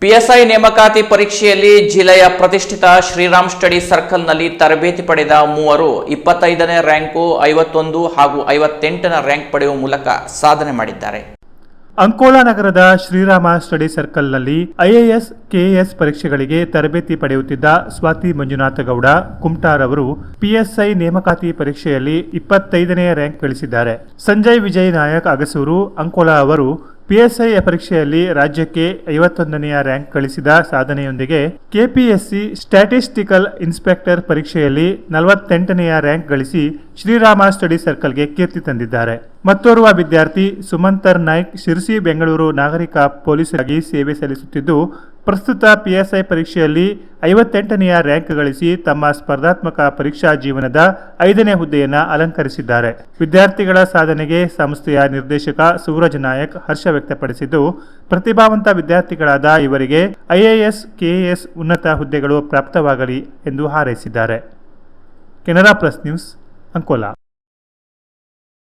PSI ನೇಮಕಾತಿ ಪರೀಕ್ಷೆಯಲ್ಲಿ ಜಿಲ್ಲೆಯ ಪ್ರತಿಷ್ಠಿತ ಶ್ರೀರಾಮ್ ಸ್ಟಡಿ ಸರ್ಕಲ್ನಲ್ಲಿ ತರಬೇತಿ ಪಡೆದ ಮೂವರು 25ನೇ ರ್ಯಾಂಕು, 51 ಹಾಗೂ 58ನೇ ರ್ಯಾಂಕ್ ಪಡೆಯುವ ಮೂಲಕ ಸಾಧನೆ ಮಾಡಿದ್ದಾರೆ. ಅಂಕೋಲಾ ನಗರದ ಶ್ರೀರಾಮ ಸ್ಟಡಿ ಸರ್ಕಲ್ನಲ್ಲಿ ಐಎಎಸ್, ಕೆಎಎಸ್ ಪರೀಕ್ಷೆಗಳಿಗೆ ತರಬೇತಿ ಪಡೆಯುತ್ತಿದ್ದ ಸ್ವಾತಿ ಮಂಜುನಾಥ ಗೌಡ ಕುಮಟಾರ್ ಅವರು ಪಿಎಸ್ಐ ನೇಮಕಾತಿ ಪರೀಕ್ಷೆಯಲ್ಲಿ 25ನೇ ರ್ಯಾಂಕ್ ಗಳಿಸಿದ್ದಾರೆ. ಸಂಜಯ್ ವಿಜಯ್ ನಾಯಕ್ ಅಗಸೂರು ಅಂಕೋಲಾ ಅವರು ಪಿಎಸ್ಐ ಪರೀಕ್ಷೆಯಲ್ಲಿ ರಾಜ್ಯಕ್ಕೆ 51ನೇ ರ್ಯಾಂಕ್ ಗಳಿಸಿದ ಸಾಧನೆಯೊಂದಿಗೆ ಕೆಪಿಎಸ್ಸಿ ಸ್ಟ್ಯಾಟಿಸ್ಟಿಕಲ್ ಇನ್ಸ್ಪೆಕ್ಟರ್ ಪರೀಕ್ಷೆಯಲ್ಲಿ 48ನೇ ರ್ಯಾಂಕ್ ಗಳಿಸಿ ಶ್ರೀರಾಮ ಸ್ಟಡಿ ಸರ್ಕಲ್ಗೆ ಕೀರ್ತಿ ತಂದಿದ್ದಾರೆ. ಮತ್ತೋರ್ವ ವಿದ್ಯಾರ್ಥಿ ಸುಮಂತರ್ ನಾಯ್ಕ್ ಶಿರಸಿ ಬೆಂಗಳೂರು ನಾಗರಿಕ ಪೊಲೀಸರಾಗಿ ಸೇವೆ ಸಲ್ಲಿಸುತ್ತಿದ್ದು, ಪ್ರಸ್ತುತ ಪಿಎಸ್ಐ ಪರೀಕ್ಷೆಯಲ್ಲಿ 58ನೇ ರ್ಯಾಂಕ್ ಗಳಿಸಿ ತಮ್ಮ ಸ್ಪರ್ಧಾತ್ಮಕ ಪರೀಕ್ಷಾ ಜೀವನದ 5ನೇ ಹುದ್ದೆಯನ್ನು ಅಲಂಕರಿಸಿದ್ದಾರೆ. ವಿದ್ಯಾರ್ಥಿಗಳ ಸಾಧನೆಗೆ ಸಂಸ್ಥೆಯ ನಿರ್ದೇಶಕ ಸೂರಜ್ ನಾಯಕ್ ಹರ್ಷ ವ್ಯಕ್ತಪಡಿಸಿದ್ದು, ಪ್ರತಿಭಾವಂತ ವಿದ್ಯಾರ್ಥಿಗಳಾದ ಇವರಿಗೆ ಐಎಎಸ್, ಕೆಎಎಸ್ ಉನ್ನತ ಹುದ್ದೆಗಳು ಪ್ರಾಪ್ತವಾಗಲಿ ಎಂದು ಹಾರೈಸಿದ್ದಾರೆ. Canara plus news, Ankola.